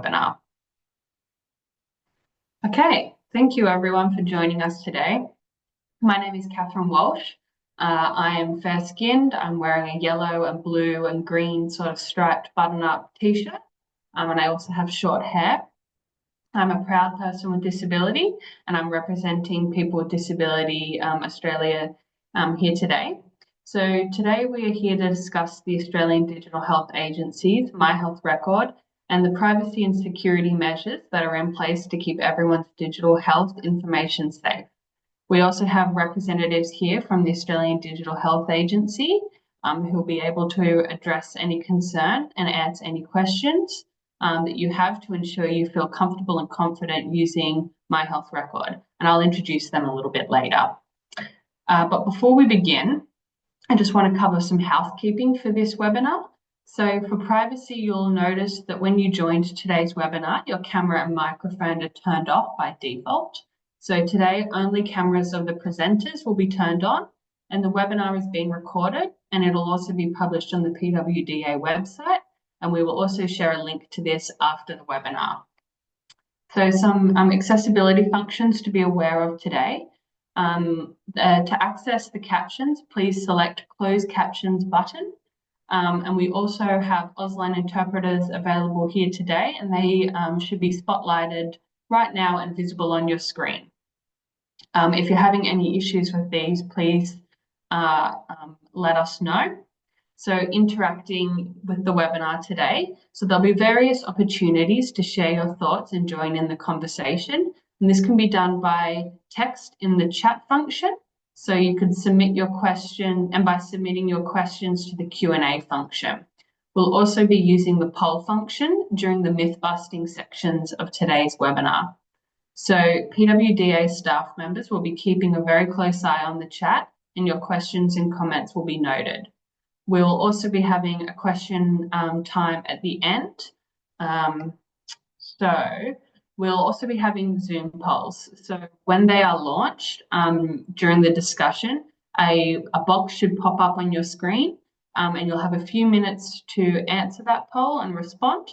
webinar. Okay, thank you everyone for joining us today. My name is Catherine Walsh. I am fair-skinned. I'm wearing a yellow and blue and green sort of striped button-up t-shirt, and I also have short hair. I'm a proud person with disability, and I'm representing People with Disability Australia here today. So today we are here to discuss the Australian Digital Health Agency's My Health Record and the privacy and security measures that are in place to keep everyone's digital health information safe. We also have representatives here from the Australian Digital Health Agency who will be able to address any concern and answer any questions that you have to ensure you feel comfortable and confident using My Health Record. And I'll introduce them a little bit later. But before we begin, I just want to cover some housekeeping for this webinar. So for privacy, you'll notice that when you joined today's webinar, your camera and microphone are turned off by default. So today, only cameras of the presenters will be turned on, and the webinar is being recorded, and it'll also be published on the PWDA website, and we will also share a link to this after the webinar. So some accessibility functions to be aware of today. To access the captions, please select Close Captions button. And we also have Auslan interpreters available here today, and they should be spotlighted right now and visible on your screen. If you're having any issues with these, please let us know. So interacting with the webinar today. So there'll be various opportunities to share your thoughts and join in the conversation. And this can be done by text in the chat function. So you can submit your question, and by submitting your questions to the Q&A function. We'll also be using the poll function during the myth-busting sections of today's webinar. So PWDA staff members will be keeping a very close eye on the chat, and your questions and comments will be noted. We'll also be having a question time at the end. So we'll also be having Zoom polls. So when they are launched during the discussion, a box should pop up on your screen, and you'll have a few minutes to answer that poll and respond.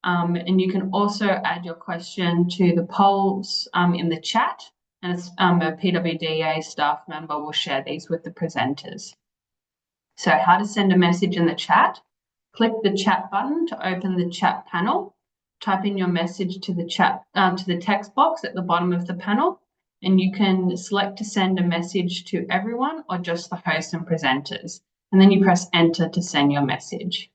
And you can also add your question to the polls in the chat, and a PWDA staff member will share these with the presenters. So how to send a message in the chat. Click the chat button to open the chat panel. Type in your message to the chat to the text box at the bottom of the panel, and you can select to send a message to everyone or just the host and presenters. And then you press enter to send your message.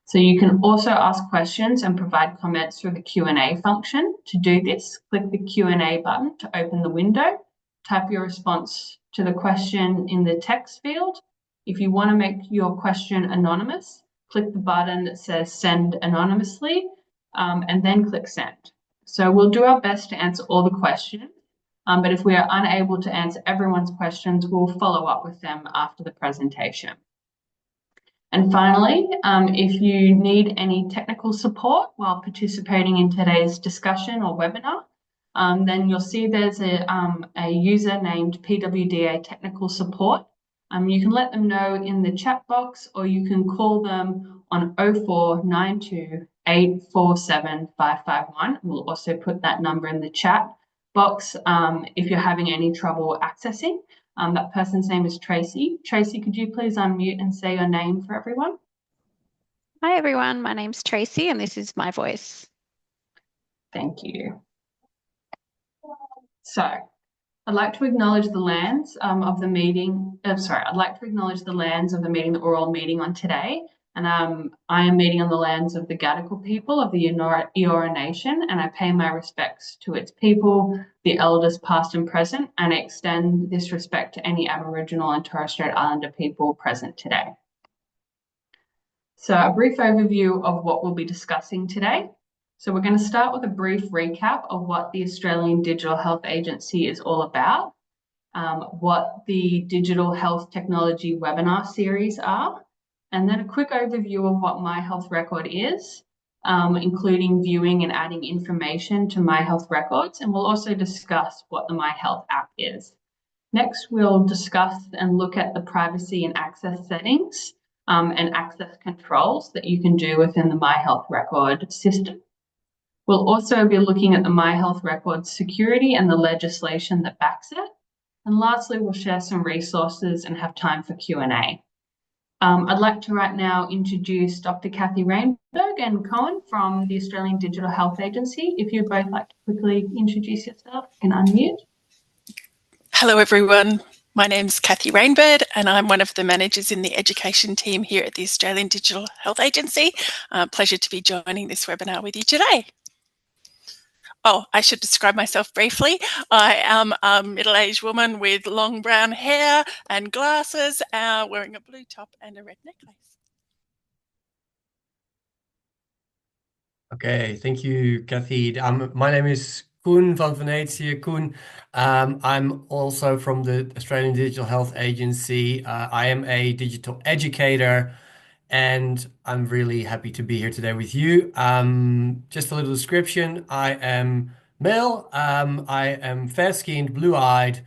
So you can also ask questions and provide comments through the Q&A function. To do this, click the Q&A button to open the window. Type your response to the question in the text field. If you want to make your question anonymous, click the button that says send anonymously, and then click send. So we'll do our best to answer all the questions, but if we are unable to answer everyone's questions, we'll follow up with them after the presentation. And finally, if you need any technical support while participating in today's discussion or webinar, then you'll see there's a user named PWDA Technical Support. You can let them know in the chat box, or you can call them on 0492 847 551. We'll also put that number in the chat box if you're having any trouble accessing. That person's name is Tracy. Tracy, could you please unmute and say your name for everyone? Hi, everyone. My name's Tracy, and this is my voice. Thank you. So I'd like to acknowledge the lands of the meeting. I'd like to acknowledge the lands of the meeting that we're all meeting on today. And I am meeting on the lands of the Gadigal people of the Eora Nation, and I pay my respects to its people, the elders past and present, and I extend this respect to any Aboriginal and Torres Strait Islander people present today. So a brief overview of what we'll be discussing today. So we're going to start with a brief recap of what the Australian Digital Health Agency is all about, what the Digital Health Technology webinar series are, and then a quick overview of what My Health Record is, including viewing and adding information to My Health Records, and we'll also discuss what the My Health app is. Next, we'll discuss and look at the privacy and access settings and access controls that you can do within the My Health Record system. We'll also be looking at the My Health Records security and the legislation that backs it. And lastly, we'll share some resources and have time for Q&A. I'd like to right now introduce Dr. Kathy Rainberg and Cohen from the Australian Digital Health Agency. If you'd both like to quickly introduce yourself, you can unmute. Hello, everyone. My name's Kathy Rainbird, and I'm one of the managers in the education team here at the Australian Digital Health Agency. Pleasure to be joining this webinar with you today. Oh, I should describe myself briefly. I am a middle-aged woman with long brown hair and glasses, wearing a blue top and a red necklace. Okay, thank you, Kathy. My name is Koen van Venetië. Koen, I'm also from the Australian Digital Health Agency. I am a digital educator, and I'm really happy to be here today with you. Just a little description. I am male. I am fair-skinned, blue-eyed,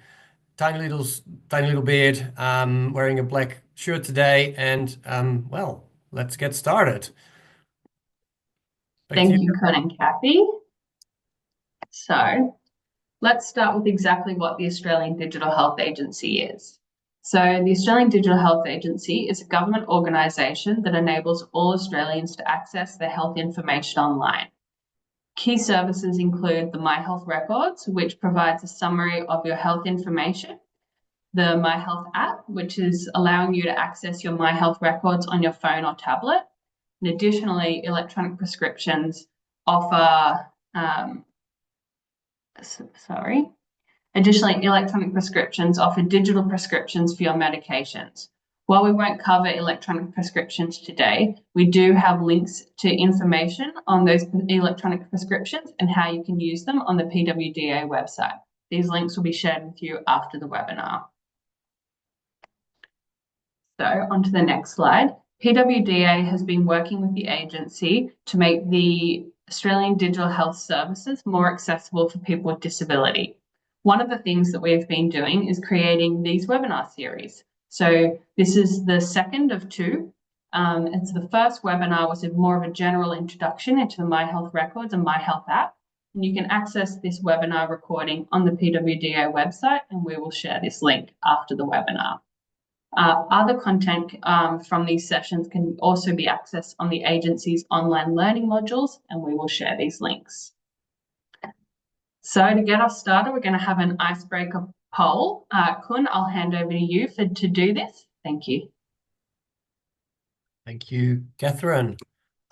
tiny little beard. Wearing a black shirt today, and well, let's get started. Thank you, Cohen and Kathy. So let's start with exactly what the Australian Digital Health Agency is. So the Australian Digital Health Agency is a government organisation that enables all Australians to access their health information online. Key services include the My Health Records, which provides a summary of your health information, the My Health app, which is allowing you to access your My Health records on your phone or tablet. And additionally, electronic prescriptions offer, Additionally, electronic prescriptions offer digital prescriptions for your medications. While we won't cover electronic prescriptions today, we do have links to information on those electronic prescriptions and how you can use them on the PWDA website. These links will be shared with you after the webinar. So on to the next slide. PWDA has been working with the agency to make the Australian digital health services more accessible for people with disability. One of the things that we've been doing is creating these webinar series. So this is the second of two. And so the first webinar was more of a general introduction into the My Health Records and My Health app. And you can access this webinar recording on the PWDA website, and we will share this link after the webinar. Other content from these sessions can also be accessed on the agency's online learning modules, and we will share these links. So to get us started, we're going to have an icebreaker poll. Kun, I'll hand over to you to do this. Thank you. Thank you, Catherine.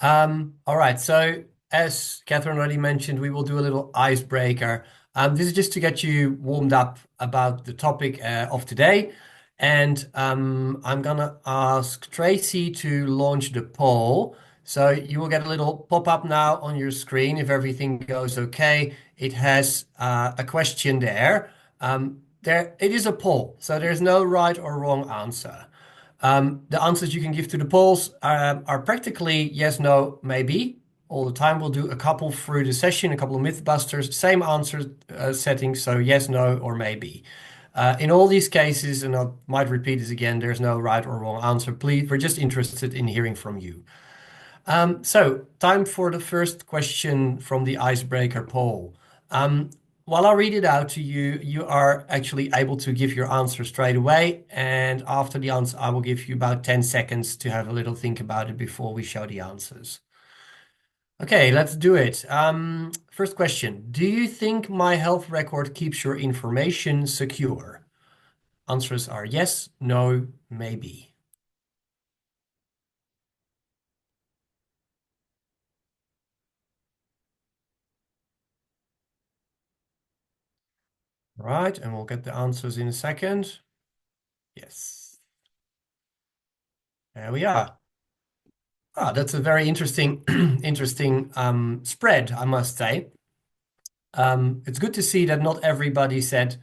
All right, so as Catherine already mentioned, we will do a little icebreaker. This is just to get you warmed up about the topic of today. And I'm gonna ask Tracy to launch the poll. So you will get a little pop-up now on your screen if everything goes okay. It has a question there. It is a poll, so there's no right or wrong answer. The answers you can give to the polls are practically yes, no, maybe. All the time we'll do a couple through the session, a couple of mythbusters, same answer settings, so yes, no, or maybe. In all these cases, and I might repeat this again, there's no right or wrong answer. Please, we're just interested in hearing from you. So time for the first question from the icebreaker poll. While I read it out to you, you are actually able to give your answer straight away. And after the answer, I will give you about 10 seconds to have a little think about it before we show the answers. Okay, let's do it. First question. Do you think My Health Record keeps your information secure? Answers are yes, no, maybe. Right, and we'll get the answers in a second. Yes. There we are. Ah, that's a very interesting spread, I must say. It's good to see that not everybody said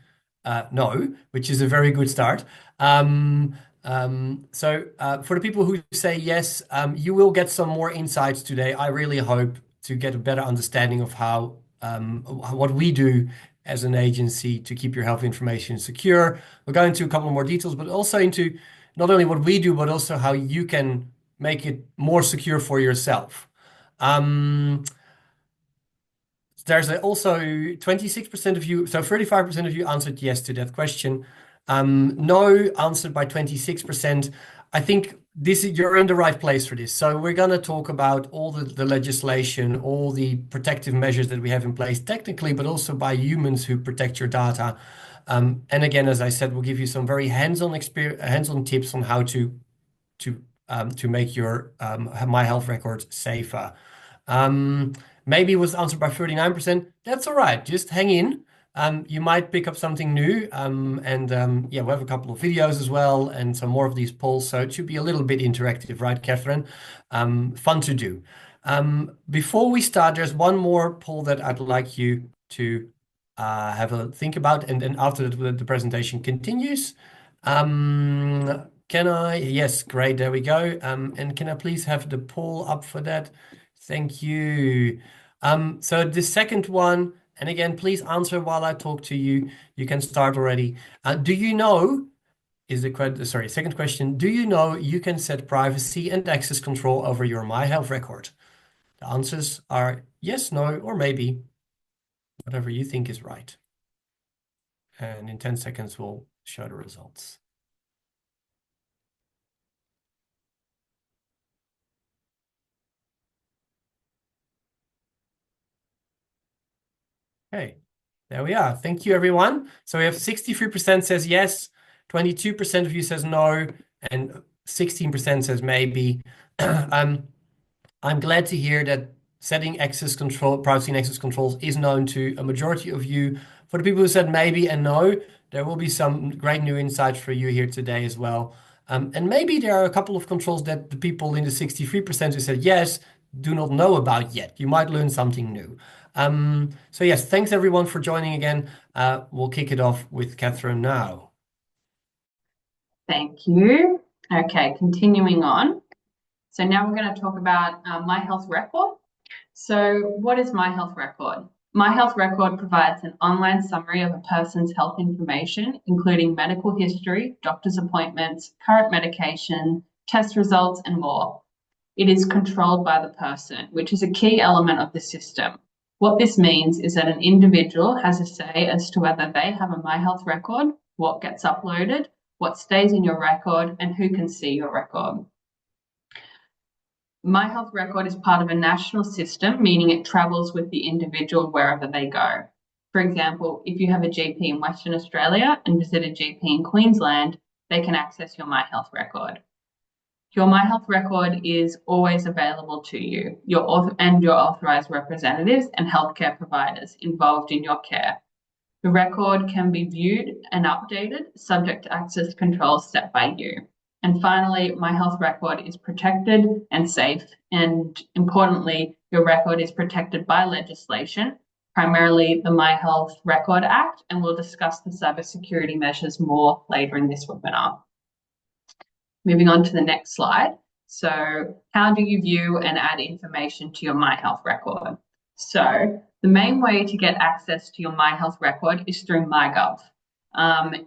no, which is a very good start. So for the people who say yes, you will get some more insights today. I really hope to get a better understanding of how what we do as an agency to keep your health information secure. We'll go into a couple more details, but also into not only what we do, but also how you can make it more secure for yourself. there's also 26% of you, so 35% of you answered yes to that question. No answered by 26%. I think you're in the right place for this. So we're going to talk about all the legislation, all the protective measures that we have in place technically, but also by humans who protect your data. And again, as I said, we'll give you some very hands-on tips on how to make your My Health record safer. Maybe it was answered by 39%. That's all right. Just hang in. You might pick up something new. Yeah, we have a couple of videos as well and some more of these polls. So it should be a little bit interactive, right, Catherine? Fun to do. Before we start, there's one more poll that I'd like you to have a think about. And then after the presentation continues, yes, great. There we go. And can I please have the poll up for that? Thank you. So the second one, and again, please answer while I talk to you. You can start already. Do you know, second question. Do you know you can set privacy and access control over your My Health record? The answers are yes, no, or maybe, whatever you think is right. And in 10 seconds, we'll show the results. Okay, there we are. Thank you, everyone. So we have 63% says yes, 22% of you says no, and 16% says maybe. I'm glad to hear that setting access control, privacy and access controls is known to a majority of you. For the people who said maybe and no, there will be some great new insights for you here today as well. And maybe there are a couple of controls that the people in the 63% who said yes do not know about yet. You might learn something new. So yes, thanks everyone for joining again. We'll kick it off with Catherine now. Thank you. Okay, continuing on. So now we're going to talk about My Health Record. So what is My Health Record? My Health Record provides an online summary of a person's health information, including medical history, doctor's appointments, current medication, test results, and more. It is controlled by the person, which is a key element of the system. What this means is that an individual has a say as to whether they have a My Health record, what gets uploaded, what stays in your record, and who can see your record. My Health record is part of a national system, meaning it travels with the individual wherever they go. For example, if you have a GP in Western Australia and visit a GP in Queensland, they can access your My Health record. Your My Health record is always available to you, your authorised representatives and healthcare providers involved in your care. The record can be viewed and updated, subject to access controls set by you. And finally, My Health record is protected and safe. And importantly, your record is protected by legislation, primarily the My Health Record Act, and we'll discuss the cybersecurity measures more later in this webinar. Moving on to the next slide. So how do you view and add information to your My Health record? So the main way to get access to your My Health record is through MyGov.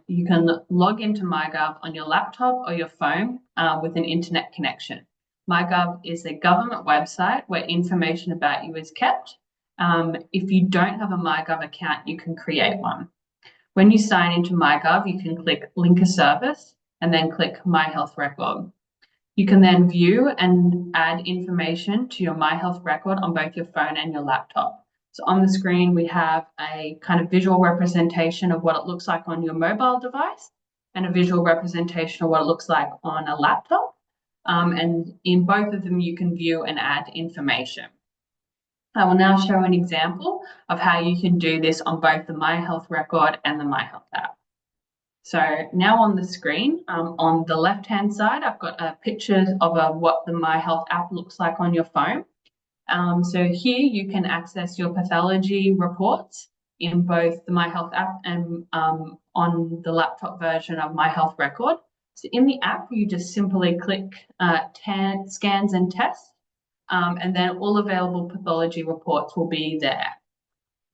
You can log into MyGov on your laptop or your phone with an internet connection. MyGov is a government website where information about you is kept. If you don't have a MyGov account, you can create one. When you sign into MyGov, you can click Link a Service and then click My Health Record. You can then view and add information to your My Health record on both your phone and your laptop. So on the screen, we have a kind of visual representation of what it looks like on your mobile device and a visual representation of what it looks like on a laptop. And in both of them, you can view and add information. I will now show an example of how you can do this on both the My Health record and the My Health app. So now on the screen, on the left-hand side, I've got a picture of what the My Health app looks like on your phone. So here you can access your pathology reports in both the My Health app and on the laptop version of My Health record. So in the app, you just simply click scans and tests, and then all available pathology reports will be there.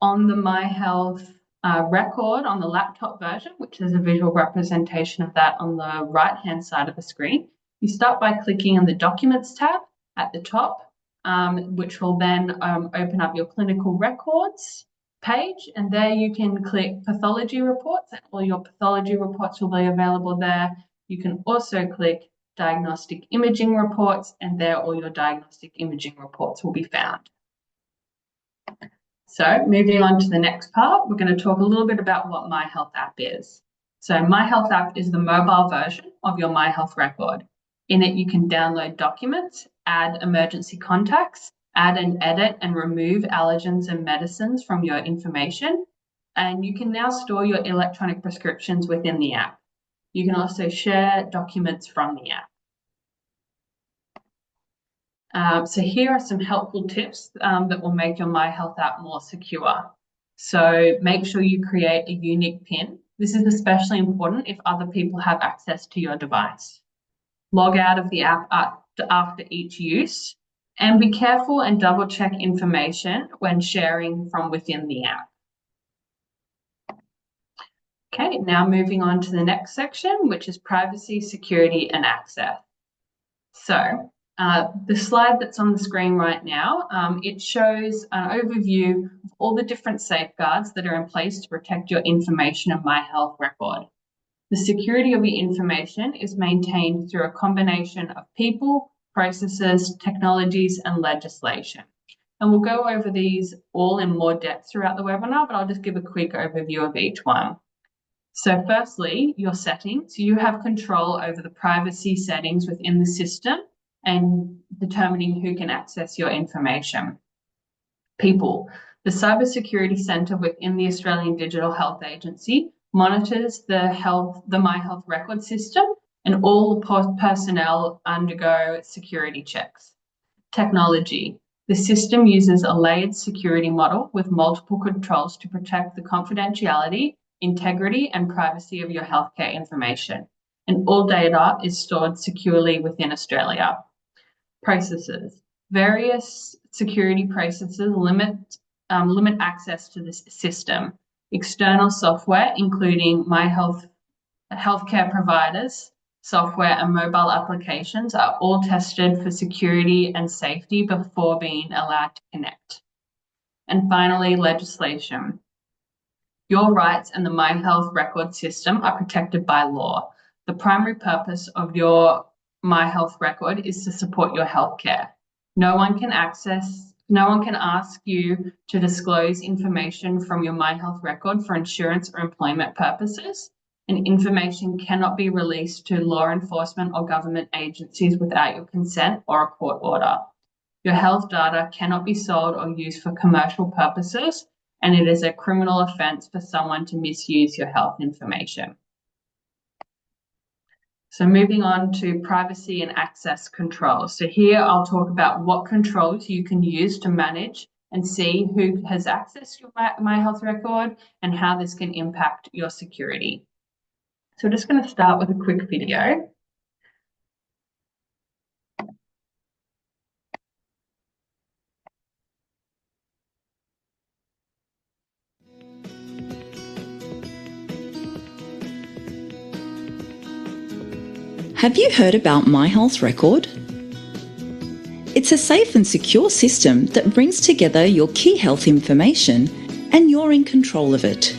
On the My Health record on the laptop version, which is a visual representation of that on the right-hand side of the screen, you start by clicking on the Documents tab at the top. which will then open up your clinical records page, and there you can click pathology reports, and all your pathology reports will be available there. You can also click diagnostic imaging reports, and there all your diagnostic imaging reports will be found. So moving on to the next part, we're going to talk a little bit about what My Health app is. So My Health app is the mobile version of your My Health record. In it, you can download documents, add emergency contacts, add and edit and remove allergens and medicines from your information, and you can now store your electronic prescriptions within the app. You can also share documents from the app. So here are some helpful tips that will make your My Health app more secure. So make sure you create a unique PIN. This is especially important if other people have access to your device. Log out of the app after each use, and be careful and double check information when sharing from within the app. Okay, now moving on to the next section, which is privacy, security, and access. So the slide that's on the screen right now, it shows an overview of all the different safeguards that are in place to protect your information in My Health record. The security of your information is maintained through a combination of people, processes, technologies, and legislation. And we'll go over these all in more depth throughout the webinar, but I'll just give a quick overview of each one. So firstly, your settings. You have control over the privacy settings within the system and determining who can access your information. People. The Cybersecurity Centre within the Australian Digital Health Agency monitors the My Health record system, and all personnel undergo security checks. Technology. The system uses a layered security model with multiple controls to protect the confidentiality, integrity, and privacy of your healthcare information. And all data is stored securely within Australia. Processes. Various security processes limit access to this system. External software, including My Health healthcare providers, software and mobile applications are all tested for security and safety before being allowed to connect. And finally, legislation. Your rights and the My Health record system are protected by law. The primary purpose of your My Health record is to support your healthcare. No one can ask you to disclose information from your My Health record for insurance or employment purposes, and information cannot be released to law enforcement or government agencies without your consent or a court order. Your health data cannot be sold or used for commercial purposes, and it is a criminal offence for someone to misuse your health information. So moving on to privacy and access controls. So here I'll talk about what controls you can use to manage and see who has access to your My Health record and how this can impact your security. So I'm just going to start with a quick video. Have you heard about My Health Record? It's a safe and secure system that brings together your key health information, and you're in control of it.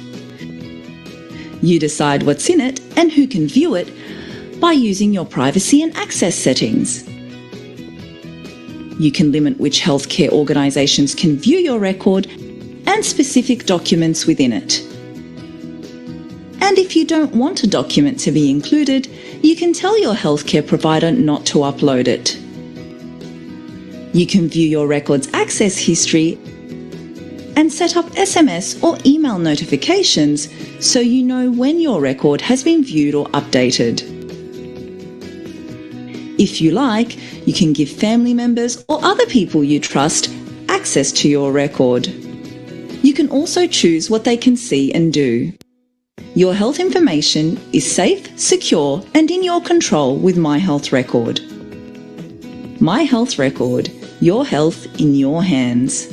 You decide what's in it and who can view it by using your privacy and access settings. You can limit which healthcare organisations can view your record and specific documents within it. And if you don't want a document to be included, you can tell your healthcare provider not to upload it. You can view your record's access history and set up SMS or email notifications so you know when your record has been viewed or updated. If you like, you can give family members or other people you trust access to your record. You can also choose what they can see and do. Your health information is safe, secure, and in your control with My Health Record. My Health Record, your health in your hands.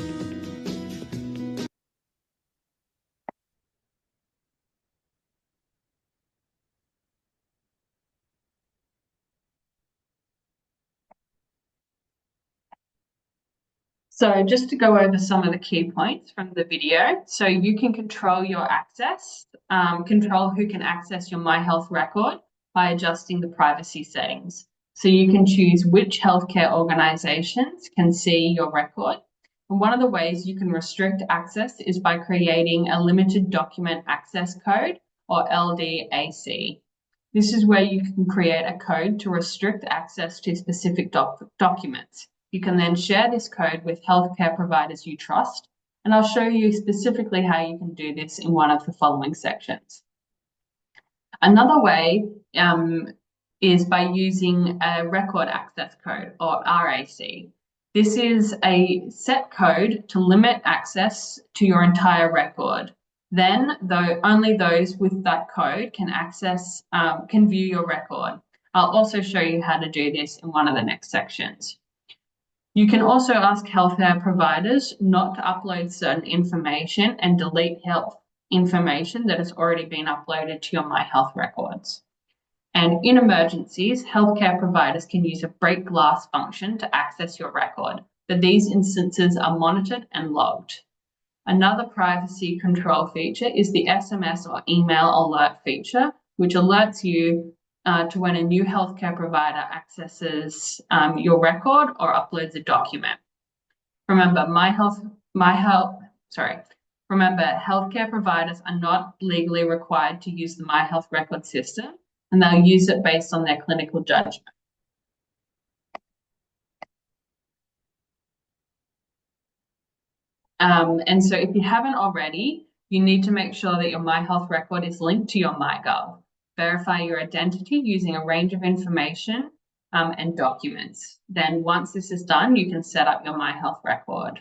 So just to go over some of the key points from the video. So you can control your access, control who can access your My Health record by adjusting the privacy settings. So you can choose which healthcare organisations can see your record. And one of the ways you can restrict access is by creating a limited document access code, or LDAC. This is where you can create a code to restrict access to specific documents. You can then share this code with healthcare providers you trust, and I'll show you specifically how you can do this in one of the following sections. Another way is by using a record access code, or RAC. This is a set code to limit access to your entire record. Then, only those with that code can view your record. I'll also show you how to do this in one of the next sections. You can also ask healthcare providers not to upload certain information and delete health information that has already been uploaded to your My Health records. And in emergencies, healthcare providers can use a break glass function to access your record, but these instances are monitored and logged. Another privacy control feature is the SMS or email alert feature, which alerts you to when a new healthcare provider accesses your record or uploads a document. Remember, healthcare providers are not legally required to use the My Health record system, and they'll use it based on their clinical judgment. And so if you haven't already, you need to make sure that your My Health record is linked to your MyGov. Verify your identity using a range of information and documents. Then once this is done, you can set up your My Health record.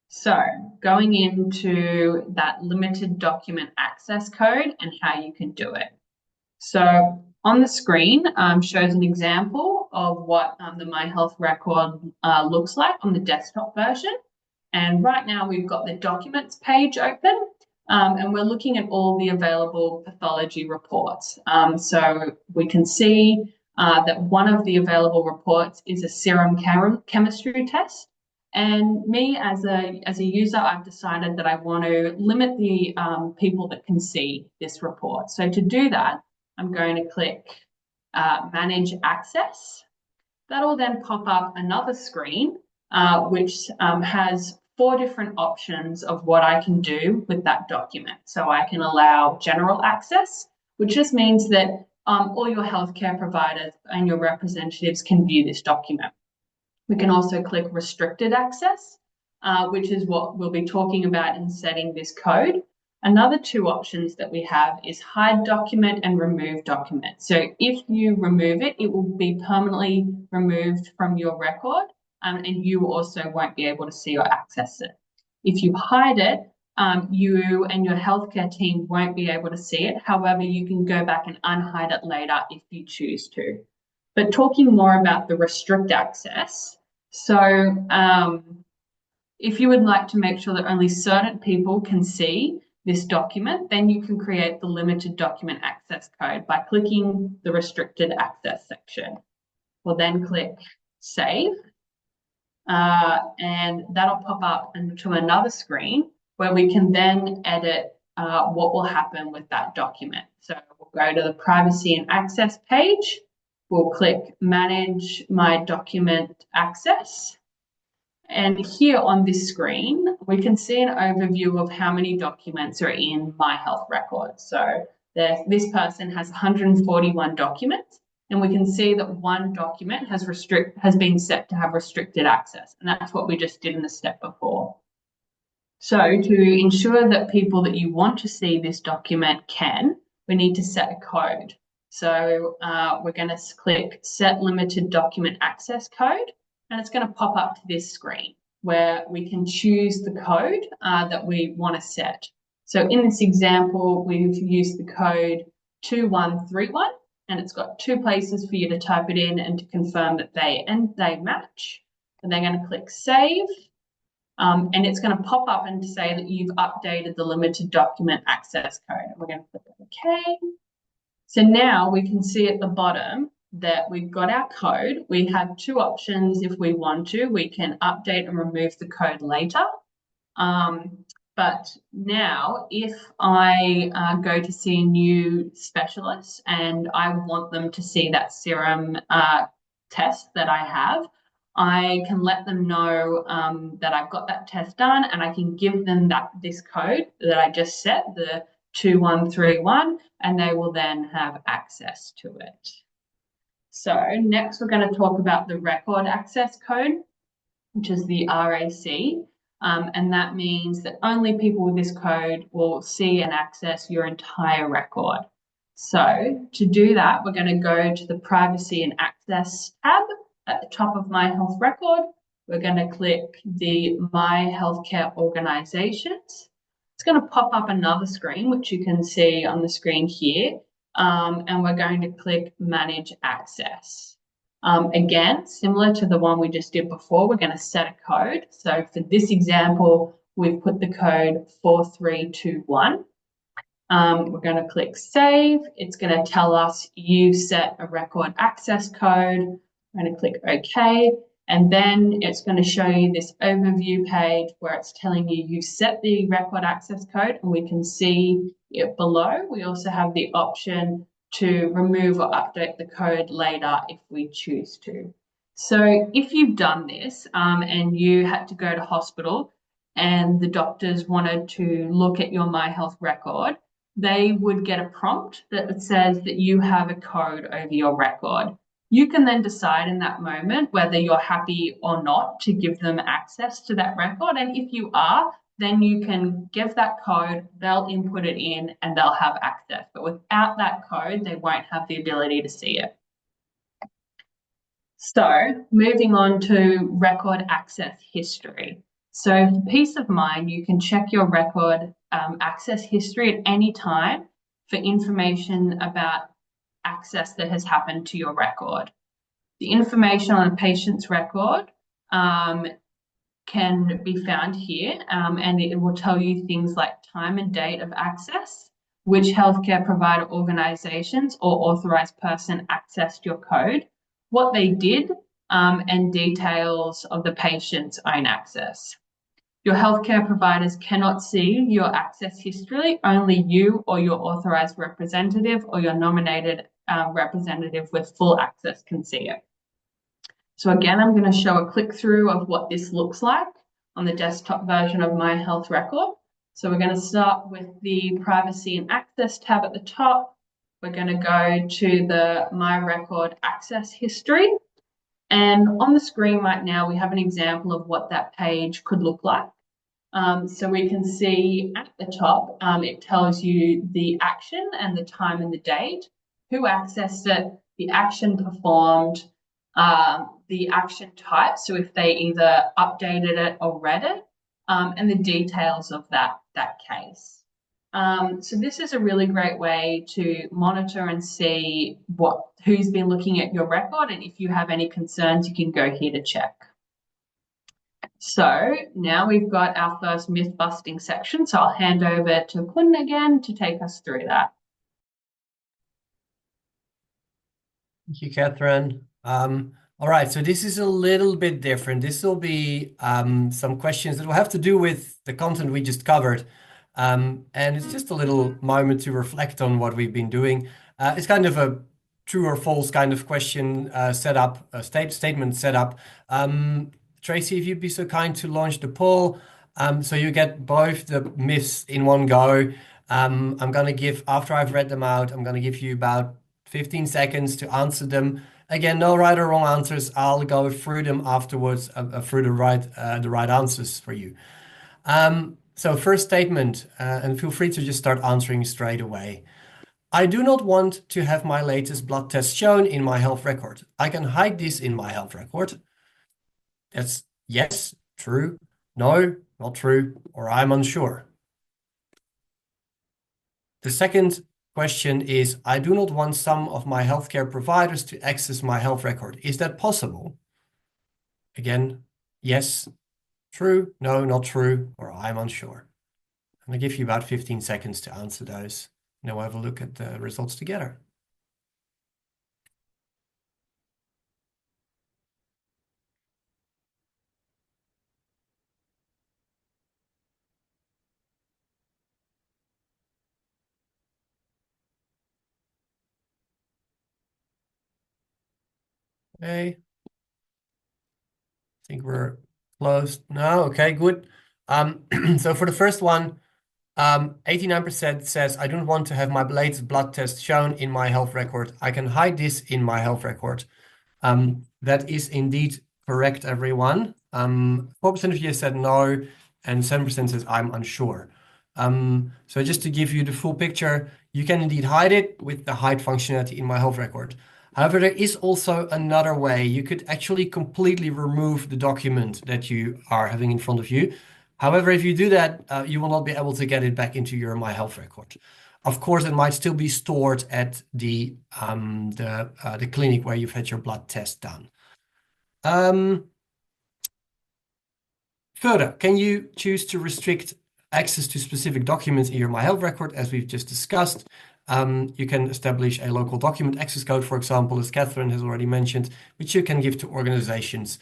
So going into that limited document access code and how you can do it. So on the screen shows an example of what the My Health record looks like on the desktop version. And right now we've got the documents page open. And we're looking at all the available pathology reports. So we can see that one of the available reports is a serum chemistry test. And me as a user, I've decided that I want to limit the people that can see this report. So to do that, I'm going to click Manage Access. That'll then pop up another screen, which has 4 different options of what I can do with that document. So I can allow general access, which just means that all your healthcare providers and your representatives can view this document. We can also click restricted access, which is what we'll be talking about in setting this code. Another 2 options that we have is hide document and remove document. So if you remove it, it will be permanently removed from your record. And you also won't be able to see or access it. If you hide it, you and your healthcare team won't be able to see it. However, you can go back and unhide it later if you choose to. But talking more about the restrict access, so if you would like to make sure that only certain people can see this document, then you can create the limited document access code by clicking the restricted access section. We'll then click Save. And that'll pop up into another screen where we can then edit what will happen with that document. So we'll go to the privacy and access page. We'll click Manage My Document Access. And here on this screen, we can see an overview of how many documents are in My Health record. So this person has 141 documents. And we can see that one document has been set to have restricted access. And that's what we just did in the step before. So to ensure that people that you want to see this document can, we need to set a code. So we're going to click Set Limited Document Access Code. And it's going to pop up to this screen where we can choose the code that we want to set. So in this example, we've used the code 2131. And it's got 2 places for you to type it in and to confirm that they match. And they're going to click Save. And it's going to pop up and say that you've updated the limited document access code. And we're going to click OK. So now we can see at the bottom that we've got our code. We have two options if we want to. We can update and remove the code later. But now, if I go to see a new specialist and I want them to see that serum test that I have, I can let them know that I've got that test done, and I can give them this code that I just set, the 2131, and they will then have access to it. So next we're going to talk about the record access code, which is the RAC. And that means that only people with this code will see and access your entire record. So to do that, we're going to go to the Privacy and Access tab at the top of My Health Record. We're going to click the My Healthcare Organizations. It's going to pop up another screen, which you can see on the screen here. And we're going to click Manage Access. Again, similar to the one we just did before, we're going to set a code. So for this example, we've put the code 4321. We're going to click Save. It's going to tell us you set a record access code. I'm going to click OK. And then it's going to show you this overview page where it's telling you you set the record access code, and we can see it below. We also have the option to remove or update the code later if we choose to. So if you've done this and you had to go to hospital and the doctors wanted to look at your My Health record, they would get a prompt that says that you have a code over your record. You can then decide in that moment whether you're happy or not to give them access to that record. And if you are, then you can give that code, they'll input it in, and they'll have access. But without that code, they won't have the ability to see it. So moving on to record access history. So for peace of mind, you can check your record access history at any time for information about access that has happened to your record. The information on a patient's record can be found here, and it will tell you things like time and date of access, which healthcare provider organizations or authorized person accessed your code, what they did, and details of the patient's own access. Your healthcare providers cannot see your access history. Only you or your authorized representative or your nominated representative with full access can see it. So again, I'm going to show a click through of what this looks like on the desktop version of My Health Record. So we're going to start with the Privacy and Access tab at the top. We're going to go to the My Record Access History. And on the screen right now, we have an example of what that page could look like. So we can see at the top, it tells you the action and the time and the date, who accessed it, the action performed, the action type, so if they either updated it or read it, and the details of that case. So this is a really great way to monitor and see who's been looking at your record, and if you have any concerns, you can go here to check. So now we've got our first myth-busting section, so I'll hand over to Kun again to take us through that. Thank you, Catherine. All right, so this is a little bit different. This will be some questions that will have to do with the content we just covered. And it's just a little moment to reflect on what we've been doing. It's kind of a true or false kind of question setup, a statement setup. Tracy, if you'd be so kind to launch the poll, so you get both the myths in one go. I'm going to give, after I've read them out, I'm going to give you about 15 seconds to answer them. Again, no right or wrong answers. I'll go through them afterwards, through the right answers for you. So first statement, and feel free to just start answering straight away. I do not want to have my latest blood test shown in my health record. I can hide this in my health record. That's yes, true, no, not true, or I'm unsure. The second question is, I do not want some of my healthcare providers to access my health record. Is that possible? Again, yes, true, no, not true, or I'm unsure. I'm going to give you about 15 seconds to answer those. Now we'll have a look at the results together. Okay. I think we're close now. Okay, good. So for the first one, 89% says, I don't want to have my latest blood test shown in my health record. I can hide this in my health record. That is indeed correct, everyone. 4% of you said no, and 7% says, I'm unsure. So just to give you the full picture, you can indeed hide it with the hide functionality in my health record. However, there is also another way. You could actually completely remove the document that you are having in front of you. However, if you do that, you will not be able to get it back into your My Health record. Of course, it might still be stored at the clinic where you've had your blood test done. Further, can you choose to restrict access to specific documents in your My Health record, as we've just discussed? You can establish a local document access code, for example, as Catherine has already mentioned, which you can give to organizations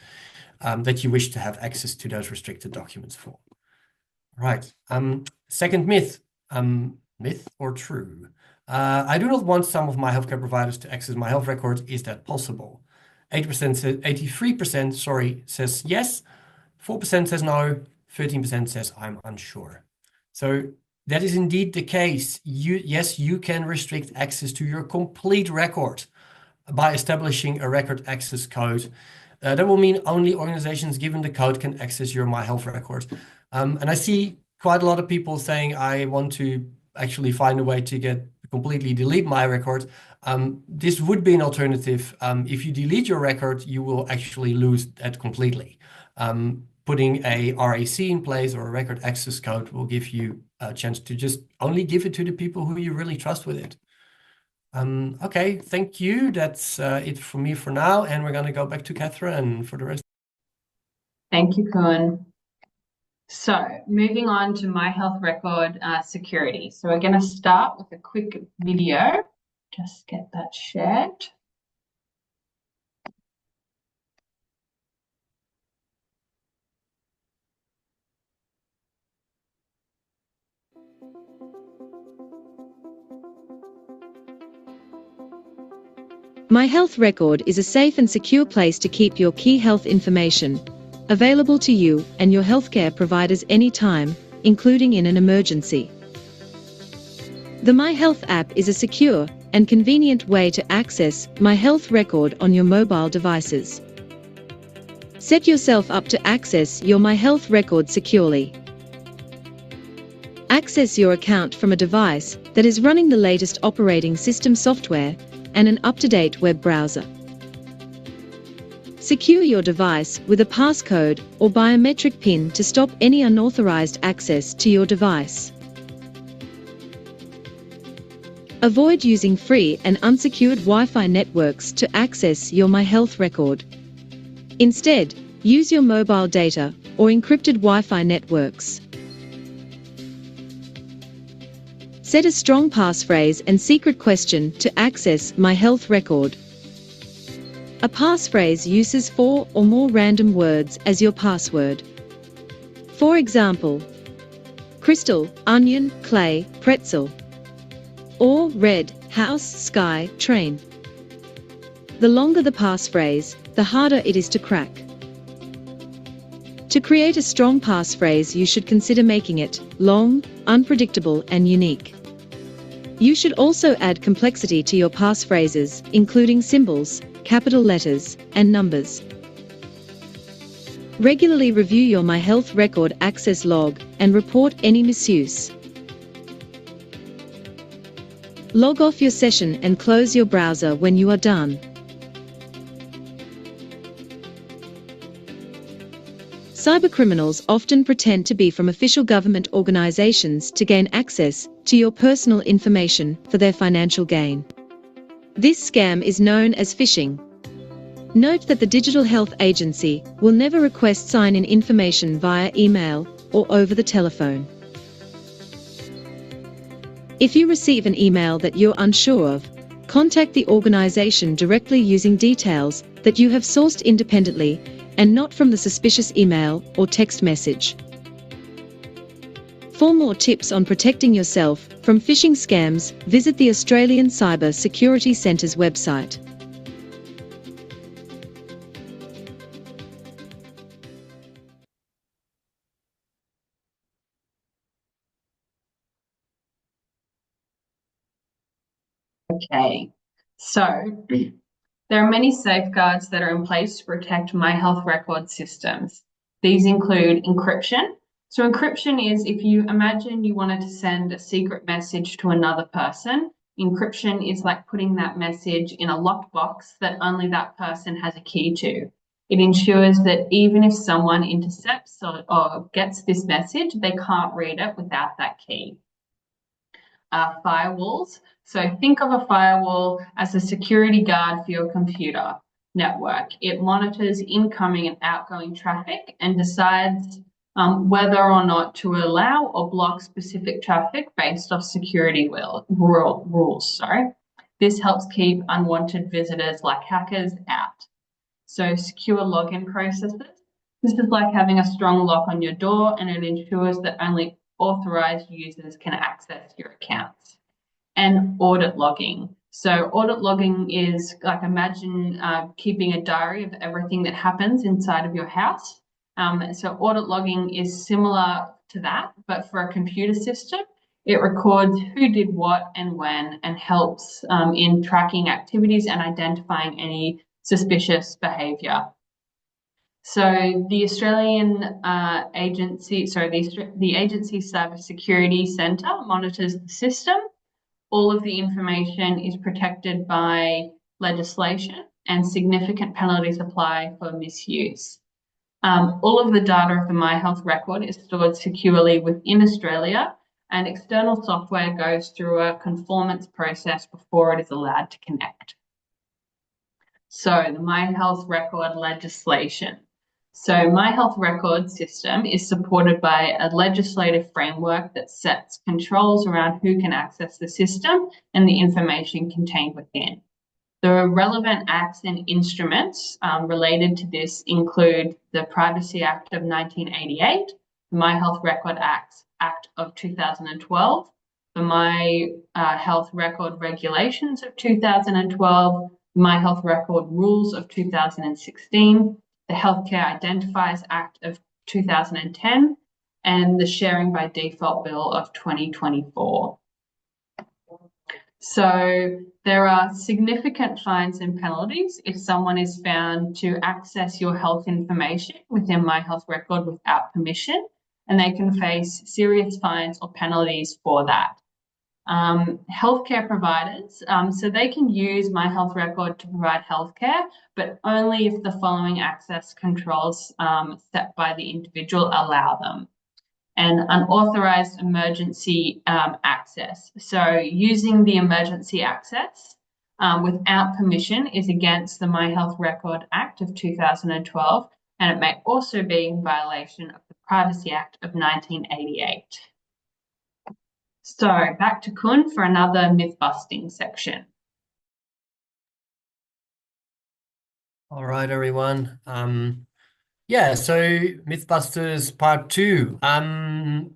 that you wish to have access to those restricted documents for. Right. Second myth. Myth or true? I do not want some of my healthcare providers to access my health record. Is that possible? 83% says yes. 4% says no. 13% says I'm unsure. So that is indeed the case. Yes, you can restrict access to your complete record by establishing a record access code. That will mean only organizations given the code can access your My Health record. And I see quite a lot of people saying, I want to actually find a way to completely delete my record. This would be an alternative. If you delete your record, you will actually lose that completely. Putting a RAC in place or a record access code will give you a chance to just only give it to the people who you really trust with it. Okay, thank you. That's it for me for now. And we're going to go back to Catherine for the rest. Thank you, Koen. So moving on to My Health record security. So we're going to start with a quick video. Just get that shared. My Health record is a safe and secure place to keep your key health information, available to you and your healthcare providers anytime, including in an emergency. The My Health app is a secure and convenient way to access My Health record on your mobile devices. Set yourself up to access your My Health record securely. Access your account from a device that is running the latest operating system software and an up-to-date web browser. Secure your device with a passcode or biometric PIN to stop any unauthorized access to your device. Avoid using free and unsecured Wi-Fi networks to access your My Health record. Instead, use your mobile data or encrypted Wi-Fi networks. Set a strong passphrase and secret question to access My Health record. A passphrase uses 4 or more random words as your password. For example, crystal, onion, clay, pretzel, or red, house, sky, train. The longer the passphrase, the harder it is to crack. To create a strong passphrase, you should consider making it long, unpredictable, and unique. You should also add complexity to your passphrases, including symbols, capital letters, and numbers. Regularly review your My Health record access log and report any misuse. Log off your session and close your browser when you are done. Cybercriminals often pretend to be from official government organizations to gain access to your personal information for their financial gain. This scam is known as phishing. Note that the Digital Health Agency will never request sign-in information via email or over the telephone. If you receive an email that you're unsure of, contact the organization directly using details that you have sourced independently and not from the suspicious email or text message. For more tips on protecting yourself from phishing scams, visit the Australian Cyber Security Centre's website. Okay, so there are many safeguards that are in place to protect My Health record systems. These include encryption. So encryption is if you imagine you wanted to send a secret message to another person, encryption is like putting that message in a locked box that only that person has a key to. It ensures that even if someone intercepts or gets this message, they can't read it without that key. Firewalls. So think of a firewall as a security guard for your computer network. It monitors incoming and outgoing traffic and decides whether or not to allow or block specific traffic based off security rules. This helps keep unwanted visitors like hackers out. So secure login processes. This is like having a strong lock on your door, and it ensures that only authorized users can access your accounts. And audit logging. So audit logging is like imagine keeping a diary of everything that happens inside of your house. So audit logging is similar to that, but for a computer system. It records who did what and when and helps in tracking activities and identifying any suspicious behaviour. So the Australian agency, the Agency Cybersecurity Centre monitors the system. All of the information is protected by legislation and significant penalties apply for misuse. All of the data of the My Health record is stored securely within Australia, and external software goes through a conformance process before it is allowed to connect. So the My Health record legislation. So My Health record system is supported by a legislative framework that sets controls around who can access the system and the information contained within. The relevant acts and instruments related to this include the Privacy Act of 1988, the My Health Record Act of 2012, the My Health Record Regulations of 2012, My Health Record Rules of 2016, the Healthcare Identifiers Act of 2010, and the Sharing by Default Bill of 2024. So there are significant fines and penalties if someone is found to access your health information within My Health record without permission, and they can face serious fines or penalties for that. Healthcare providers, so they can use My Health record to provide healthcare, but only if the following access controls set by the individual allow them. And unauthorized emergency access. So using the emergency access without permission is against the My Health Record Act of 2012, and it may also be in violation of the Privacy Act of 1988. So back to Kun for another myth-busting section. All right, everyone. Yeah, so Mythbusters Part 2.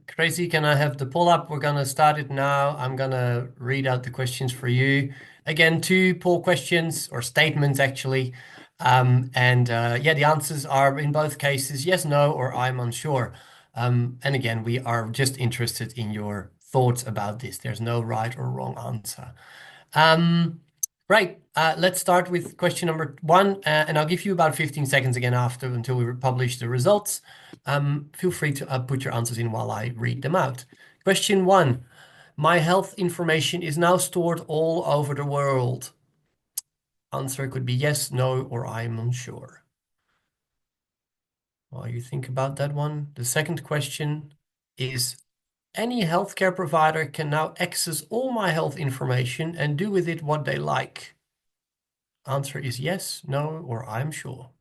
Tracy, can I have the poll up? We're gonna start it now. I'm gonna read out the questions for you. Again, 2 poll questions or statements actually. Yeah, the answers are in both cases yes, no, or I'm unsure. And again, we are just interested in your thoughts about this. There's no right or wrong answer. Right, let's start with question number 1, and I'll give you about 15 seconds again until we publish the results. Feel free to put your answers in while I read them out. Question 1, my health information is now stored all over the world. Answer could be yes, no, or I'm unsure. While you think about that one, the second question is, any healthcare provider can now access all my health information and do with it what they like. Answer is yes, no, or I'm sure.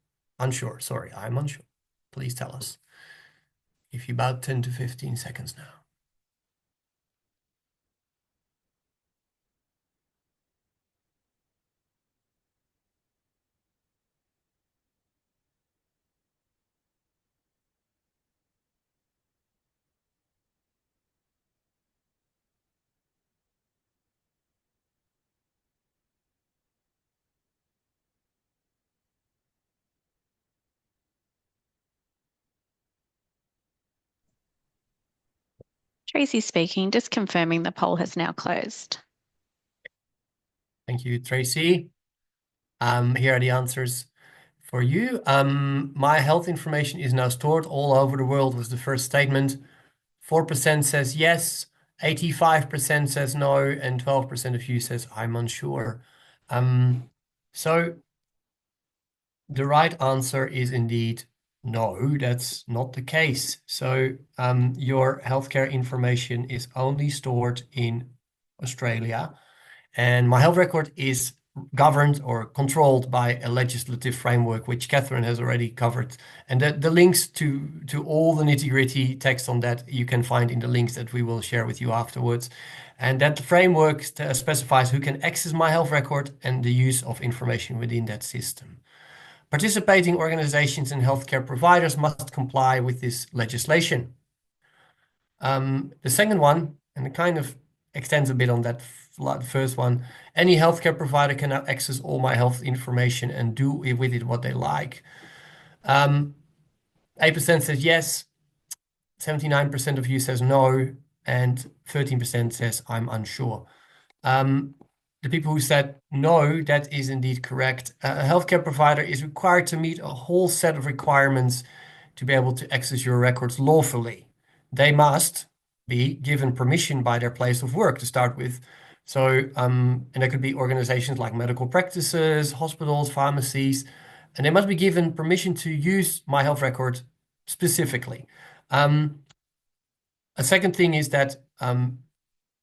Unsure, sorry, I'm unsure. Please tell us. Give you about 10 to 15 seconds now. Tracy speaking, just confirming the poll has now closed. Thank you, Tracy. Here are the answers for you. My health information is now stored all over the world was the first statement. 4% says yes, 85% says no, and 12% of you says I'm unsure. So the right answer is indeed no, that's not the case. So your healthcare information is only stored in Australia, and my health record is governed or controlled by a legislative framework, which Catherine has already covered. And the links to all the nitty-gritty text on that you can find in the links that we will share with you afterwards. And that framework specifies who can access my health record and the use of information within that system. Participating organizations and healthcare providers must comply with this legislation. The second one, and it kind of extends a bit on that first one, any healthcare provider can now access all my health information and do with it what they like. 8% says yes, 79% of you says no, and 13% says I'm unsure. The people who said no, that is indeed correct. A healthcare provider is required to meet a whole set of requirements to be able to access your records lawfully. They must be given permission by their place of work to start with. So, and there could be organizations like medical practices, hospitals, pharmacies, and they must be given permission to use my health record specifically. A second thing is that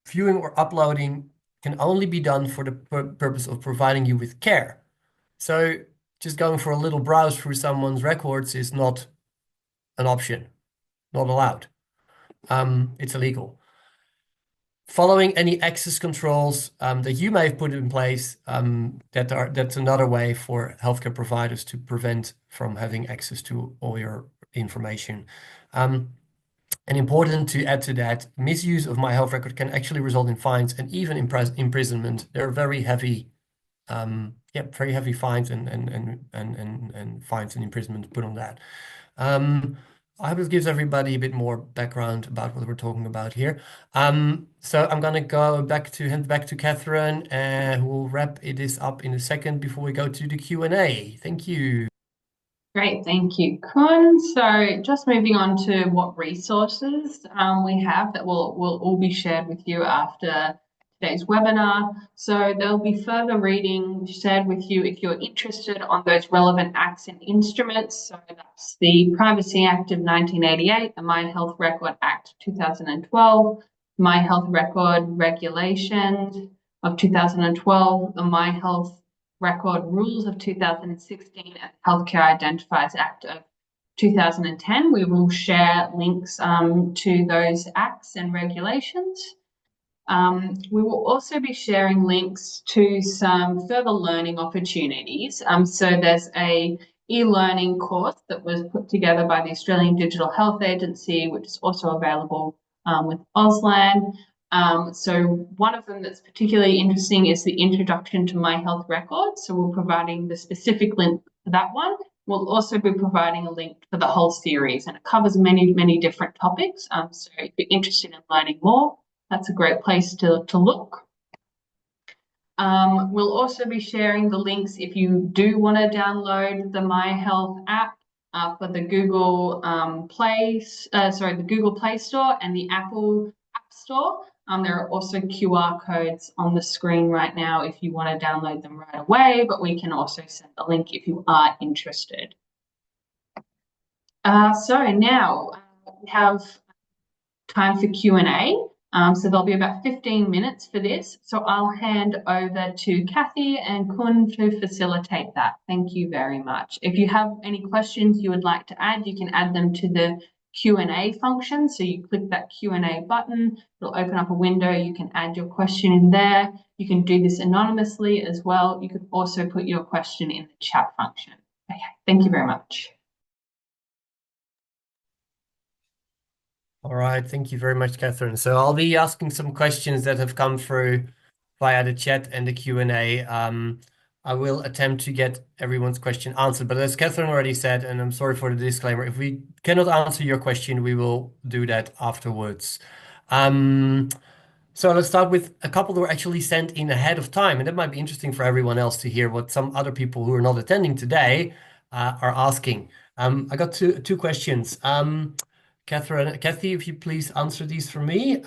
viewing or uploading can only be done for the purpose of providing you with care. So just going for a little browse through someone's records is not an option, not allowed. It's illegal. Following any access controls that you may have put in place, that's another way for healthcare providers to prevent from having access to all your information. And important to add to that, misuse of my health record can actually result in fines and even imprisonment. There are very heavy, very heavy fines and fines and imprisonment put on that. I hope it gives everybody a bit more background about what we're talking about here. So I'm going to hand back to Catherine, who will wrap this up in a second before we go to the Q&A. Thank you. Great, thank you, Kun. So just moving on to what resources we have that will all be shared with you after today's webinar. So there'll be further reading shared with you if you're interested on those relevant acts and instruments. So that's the Privacy Act of 1988, the My Health Record Act 2012, My Health Record Regulations of 2012, the My Health Record Rules of 2016 and Healthcare Identifiers Act of 2010. We will share links to those acts and regulations. We will also be sharing links to some further learning opportunities. So there's a e-learning course that was put together by the Australian Digital Health Agency, which is also available with Auslan. So one of them that's particularly interesting is the Introduction to My Health Records. So we're providing the specific link for that one. We'll also be providing a link for the whole series, and it covers many, many different topics. So if you're interested in learning more, that's a great place to look. We'll also be sharing the links if you do want to download the My Health app for the Google Play Store and the Apple App Store. There are also QR codes on the screen right now if you want to download them right away, but we can also send a link if you are interested. So now we have time for Q&A. So there'll be about 15 minutes for this. So I'll hand over to Kathy and Kun to facilitate that. Thank you very much. If you have any questions you would like to add, you can add them to the Q&A function. So you click that Q&A button, it'll open up a window. You can add your question in there. You can do this anonymously as well. You could also put your question in the chat function. Okay, thank you very much. All right, thank you very much, Catherine. So I'll be asking some questions that have come through via the chat and the Q&A. I will attempt to get everyone's question answered, but as Catherine already said, and I'm sorry for the disclaimer, if we cannot answer your question, we will do that afterwards. So let's start with a couple that were actually sent in ahead of time, and that might be interesting for everyone else to hear what some other people who are not attending today are asking. I got two questions. Kathy, if you please answer these for me.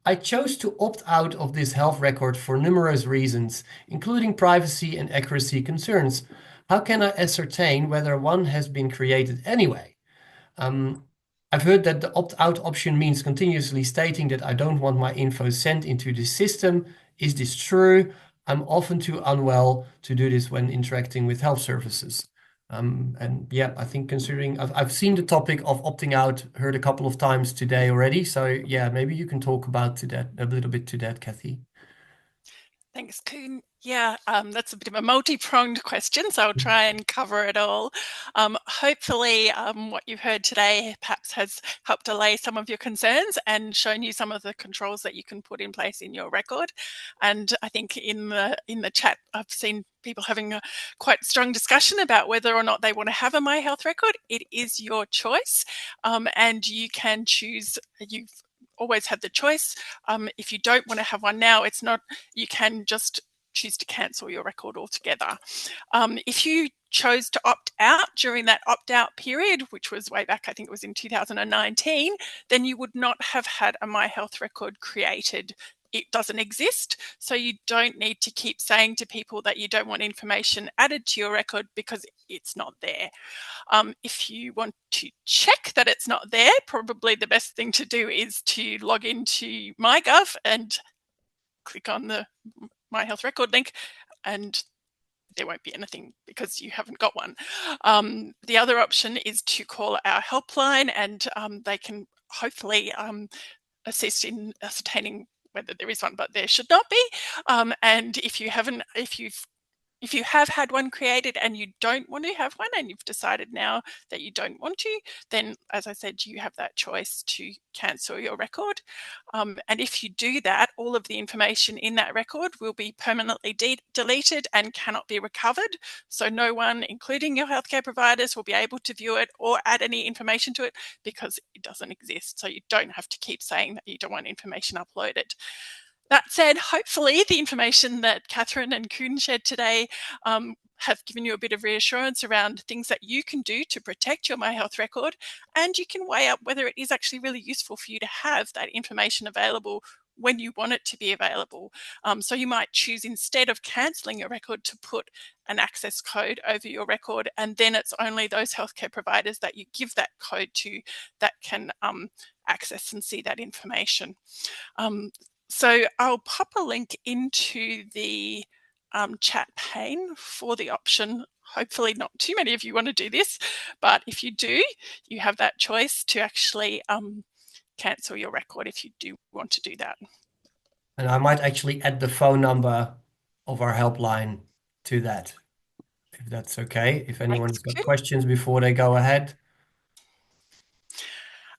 I chose to opt out of this health record for numerous reasons, including privacy and accuracy concerns. How can I ascertain whether one has been created anyway? Um, I've heard that the opt-out option means continuously stating that I don't want my info sent into the system. Is this true? I'm often too unwell to do this when interacting with health services. And yeah, I think considering I've seen the topic of opting out, heard a couple of times today already. So yeah, maybe you can talk about to that a little bit to that, Kathy. Thanks, Koen. Yeah, that's a bit of a multi-pronged question, so I'll try and cover it all. Hopefully, what you've heard today perhaps has helped allay some of your concerns and shown you some of the controls that you can put in place in your record. And I think in the chat, I've seen people having a quite strong discussion about whether or not they want to have a My Health record. It is your choice, and you can choose. You've always had the choice. If you don't want to have one now, it's not. You can just choose to cancel your record altogether. If you chose to opt out during that opt-out period, which was way back, I think it was in 2019, then you would not have had a My Health record created. It doesn't exist, so you don't need to keep saying to people that you don't want information added to your record because it's not there. If you want to check that it's not there, probably the best thing to do is to log into MyGov and click on the My Health record link, and there won't be anything because you haven't got one. The other option is to call our helpline, and they can hopefully assist in ascertaining whether there is one, but there should not be. And if you have had one created and you don't want to have one and you've decided now that you don't want to, then as I said, you have that choice to cancel your record. And if you do that, all of the information in that record will be permanently deleted and cannot be recovered. So no one, including your healthcare providers, will be able to view it or add any information to it because it doesn't exist. So you don't have to keep saying that you don't want information uploaded. That said, hopefully the information that Catherine and Koen shared today have given you a bit of reassurance around things that you can do to protect your My Health record, and you can weigh up whether it is actually really useful for you to have that information available when you want it to be available. So you might choose, instead of cancelling your record, to put an access code over your record, and then it's only those healthcare providers that you give that code to that can access and see that information. So I'll pop a link into the chat pane for the option. Hopefully not too many of you want to do this, but if you do, you have that choice to actually cancel your record if you do want to do that. And I might actually add the phone number of our helpline to that, if that's okay. If anyone's got questions before they go ahead.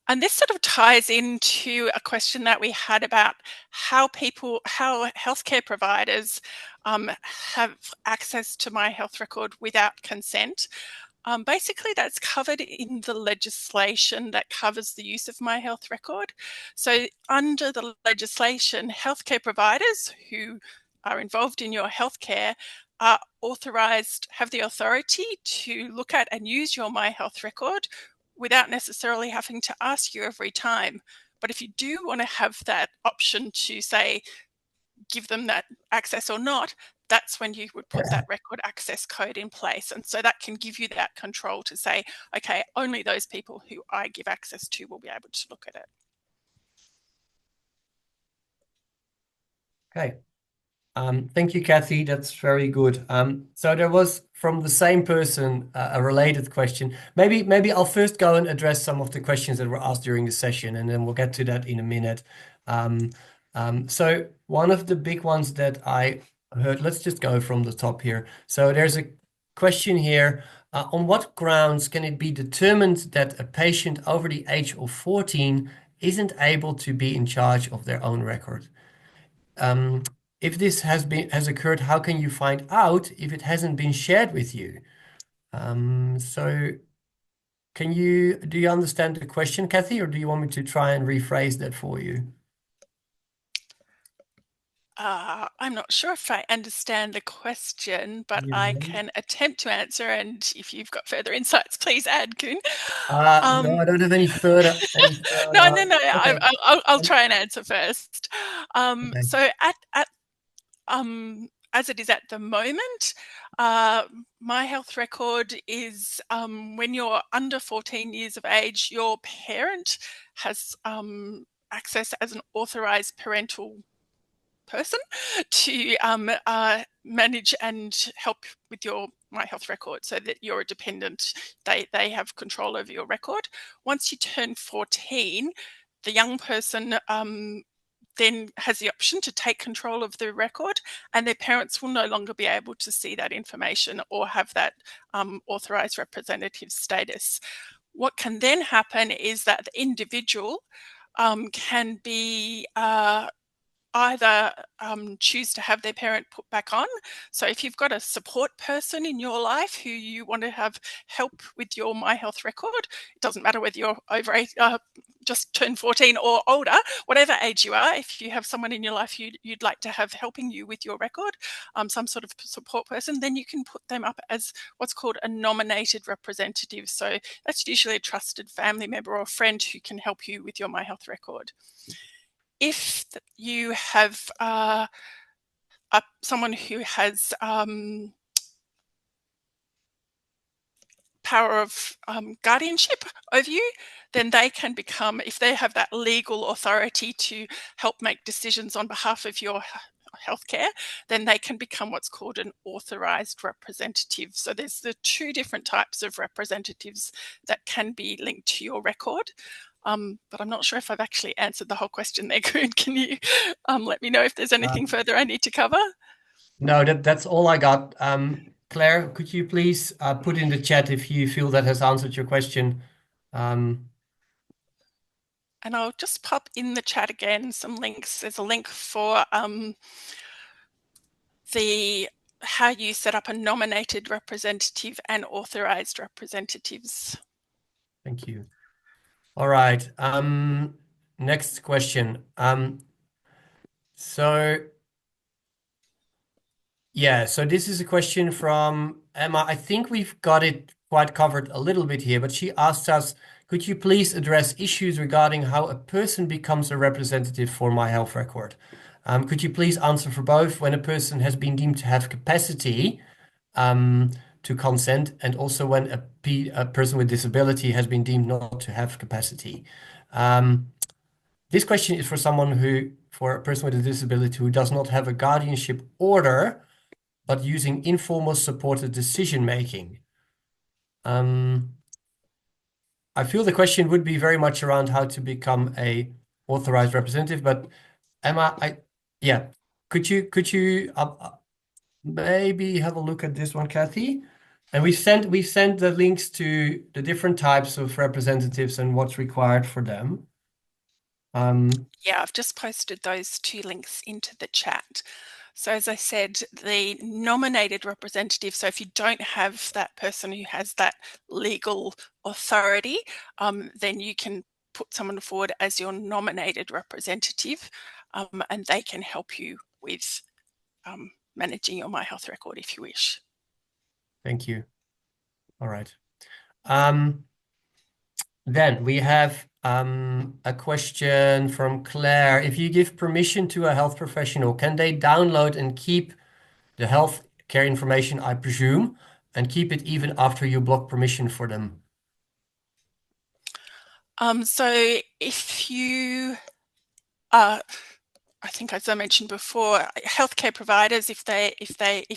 And this sort of ties into a question that we had about how healthcare providers have access to My Health record without consent. Basically, that's covered in the legislation that covers the use of My Health record. So under the legislation, healthcare providers who are involved in your healthcare are authorised, have the authority to look at and use your My Health record without necessarily having to ask you every time. But if you do want to have that option to say, give them that access or not, that's when you would put that record access code in place. And so that can give you that control to say, okay, only those people who I give access to will be able to look at it. Okay. Thank you, Kathy. That's very good. So there was from the same person a related question. Maybe I'll first go and address some of the questions that were asked during the session, and then we'll get to that in a minute. So one of the big ones that I heard, let's just go from the top here. So there's a question here. On what grounds can it be determined that a patient over the age of 14 isn't able to be in charge of their own record? If this has occurred, how can you find out if it hasn't been shared with you? So do you understand the question, Kathy, or do you want me to try and rephrase that for you? I'm not sure if I understand the question, but I Yeah. can attempt to answer. And if you've got further insights, please add, Koen. No, Um, I don't have any further. no, no, no. Okay. I'll Um, try and answer first. okay. So as it is at the moment, uh, my health record is when you're under 14 years of age, your parent has access as an authorised parental person to manage and help with your My Health record, so that you're a dependent. They have control over your record. Once you turn 14, the young person then has the option to take control of the record, and their parents will no longer be able to see that information or have that authorised representative status. What can then happen is that the individual can be either choose to have their parent put back on. So if you've got a support person in your life who you want to have help with your My Health record, it doesn't matter whether you're just turned 14 or older, whatever age you are, if you have someone in your life you'd like to have helping you with your record, some sort of support person, then you can put them up as what's called a nominated representative. So that's usually a trusted family member or friend who can help you with your My Health record. If you have someone who has power of guardianship over you, then they can become, if they have that legal authority to help make decisions on behalf of your healthcare, then they can become what's called an authorised representative. So there's the two different types of representatives that can be linked to your record. But I'm not sure if I've actually answered the whole question there, Koen. Can you let me know if there's anything further I need to cover? No, that's all I got. Claire, could you please put in the chat if you feel that has answered your question? And I'll just pop in the chat again some links. There's a link for how you set up a nominated representative and authorized representatives. Thank you. All right. Next question. So this is a question from Emma. I think we've got it quite covered a little bit here, but she asked us, could you please address issues regarding how a person becomes a representative for My Health record? Could you please answer for both when a person has been deemed to have capacity to consent, and also when a person with disability has been deemed not to have capacity? This question is for a person with a disability who does not have a guardianship order, but using informal supported decision making. I feel the question would be very much around how to become a authorized representative, but Emma, could you maybe have a look at this one, Kathy? And we sent the links to the different types of representatives and what's required for them. Yeah, I've just posted those two links into the chat. So as I said, the nominated representative, so if you don't have that person who has that legal authority, then you can put someone forward as your nominated representative, and they can help you with managing your My Health record if you wish. Thank you. All right. Then we have a question from Claire. If you give permission to a health professional, can they download and keep the health care information, I presume, and keep it even after you block permission for them? So if you I think, as I mentioned before, healthcare providers, if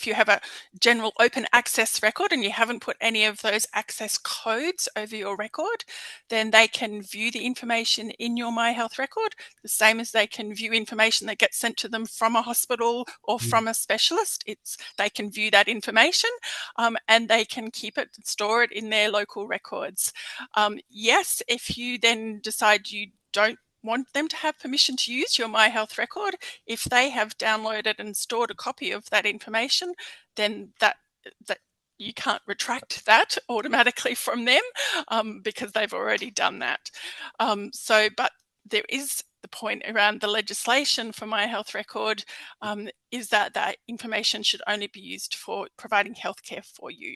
you have a general open access record and you haven't put any of those access codes over your record, then they can view the information in your My Health record, the same as they can view information that gets sent to them from a hospital or from a specialist. They can view that information, and they can keep it, store it in their local records. Yes, if you then decide you don't want them to have permission to use your My Health record, if they have downloaded and stored a copy of that information, then that you can't retract that automatically from them, because they've already done that. But there is the point around the legislation for My Health Record, is that that information should only be used for providing healthcare for you.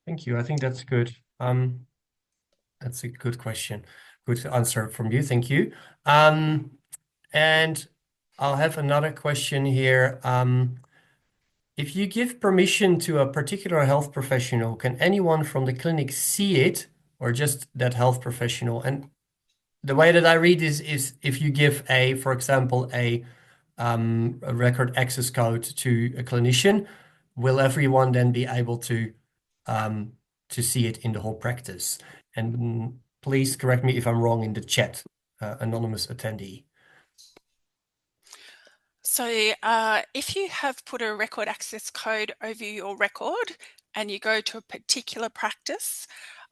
Thank you. I think that's good. That's a good question. Good answer from you. Thank you. And I'll have another question here. If you give permission to a particular health professional, can anyone from the clinic see it or just that health professional? And the way that I read is if you give for example, a record access code to a clinician, will everyone then be able to see it in the whole practice? And please correct me if I'm wrong in the chat, anonymous attendee. So if you have put a record access code over your record and you go to a particular practice,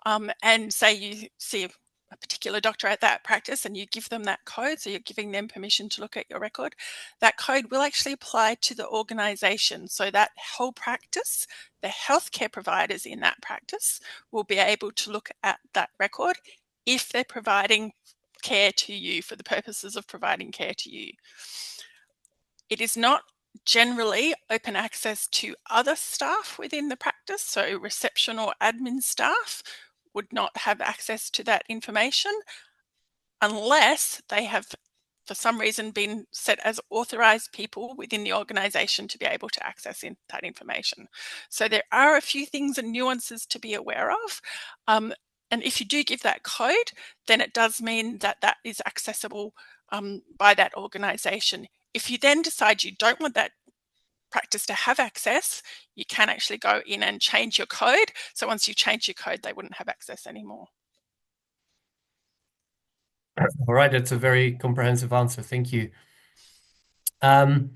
and say you see a particular doctor at that practice and you give them that code, so you're giving them permission to look at your record, that code will actually apply to the organisation. So that whole practice, the healthcare providers in that practice will be able to look at that record if they're providing care to you for the purposes of providing care to you. It is not generally open access to other staff within the practice, so reception or admin staff would not have access to that information unless they have, for some reason, been set as authorised people within the organisation to be able to access that information. So there are a few things and nuances to be aware of. And if you do give that code, then it does mean that that is accessible by that organisation. If you then decide you don't want that practice to have access, you can actually go in and change your code. So once you change your code, they wouldn't have access anymore. All right, that's a very comprehensive answer. Thank you. Now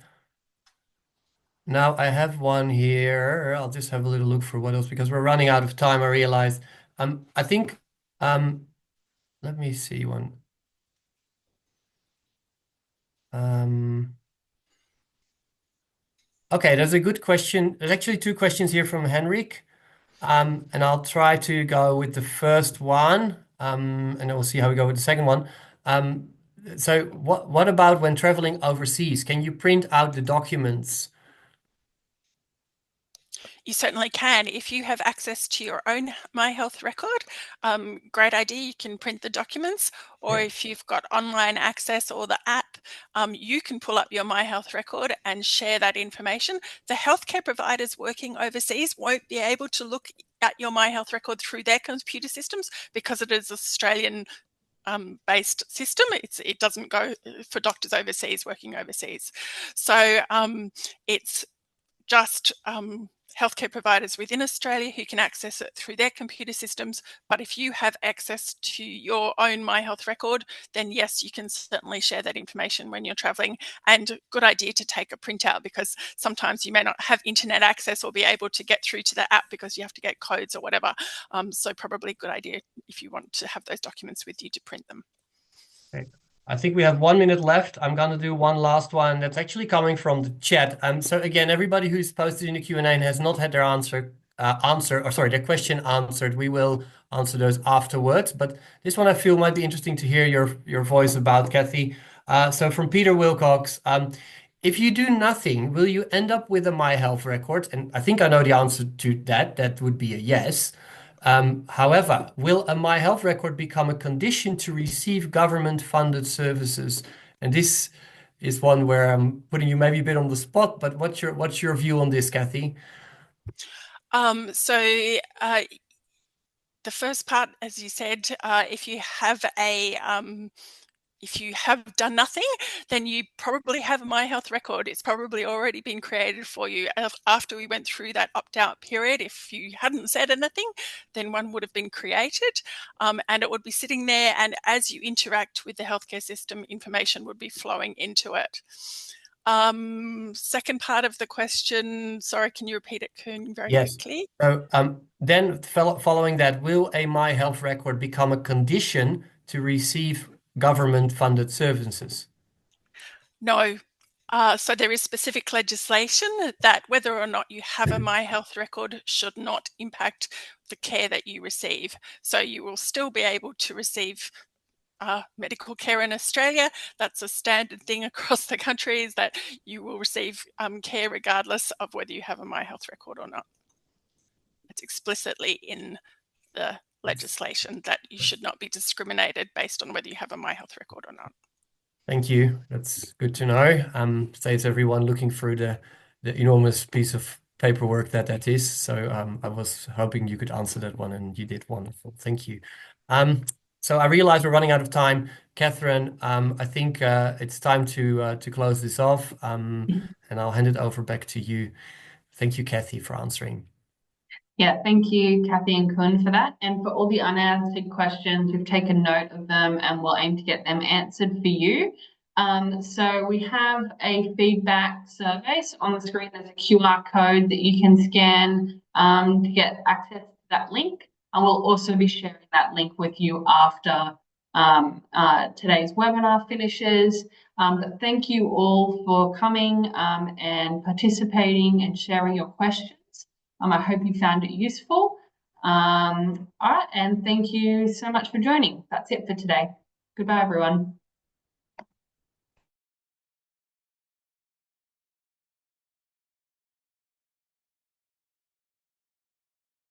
I have one here. I'll just have a little look for what else because we're running out of time, I realize. I think, let me see one. Okay, there's a good question. There's actually two questions here from Henrik. And I'll try to go with the first one, and then we'll see how we go with the second one. So what about when traveling overseas? Can you print out the documents? You certainly can. If you have access to your own My Health record, great idea. You can print the documents, or if you've got online access or the app, you can pull up your My Health record and share that information. The healthcare providers working overseas won't be able to look at your My Health record through their computer systems because it is Australian based system. It doesn't go for doctors overseas working overseas. So it's just healthcare providers within Australia who can access it through their computer systems. But if you have access to your own My Health record, then yes, you can certainly share that information when you're traveling. And good idea to take a printout because sometimes you may not have internet access or be able to get through to the app because you have to get codes or whatever. So probably a good idea if you want to have those documents with you to print them. Okay. I think we have 1 minute left. I'm going to do one last one that's actually coming from the chat. So again, everybody who's posted in the Q&A and has not had their their question answered, we will answer those afterwards. But this one I feel might be interesting to hear your voice about, Kathy. So from Peter Wilcox, if you do nothing, will you end up with a My Health record? And I think I know the answer to that. That would be a yes. However, will a My Health record become a condition to receive government-funded services? And this is one where I'm putting you maybe a bit on the spot, but what's your view on this, Kathy? The first part, as you said, if you have done nothing, then you probably have a My Health record. It's probably already been created for you after we went through that opt-out period. If you hadn't said anything, then one would have been created, and it would be sitting there. And as you interact with the healthcare system, information would be flowing into it. Second part of the question, sorry, can you repeat it, Koen, very quickly? So then following that, will a My Health record become a condition to receive government-funded services? No, So there is specific legislation that whether or not you have a My Health record should not impact the care that you receive. So you will still be able to receive medical care in Australia. That's a standard thing across the country, is that you will receive care regardless of whether you have a My Health record or not. It's explicitly in the legislation that you should not be discriminated based on whether you have a My Health record or not. Thank you. That's good to know. Saves everyone looking through the enormous piece of paperwork that is. So I was hoping you could answer that one, and you did. Wonderful. Thank you. So I realize we're running out of time. Catherine, I think it's time to close this off, and I'll hand it over back to you. Thank you, Kathy, for answering. Yeah, thank you, Kathy and Kun, for that. And for all the unanswered questions, we've taken note of them and we'll aim to get them answered for you. So we have a feedback survey. So on the screen, there's a QR code that you can scan to get access to that link. And we'll also be sharing that link with you after today's webinar finishes. But thank you all for coming and participating and sharing your questions. I hope you found it useful. All right, and thank you so much for joining. That's it for today. Goodbye, everyone.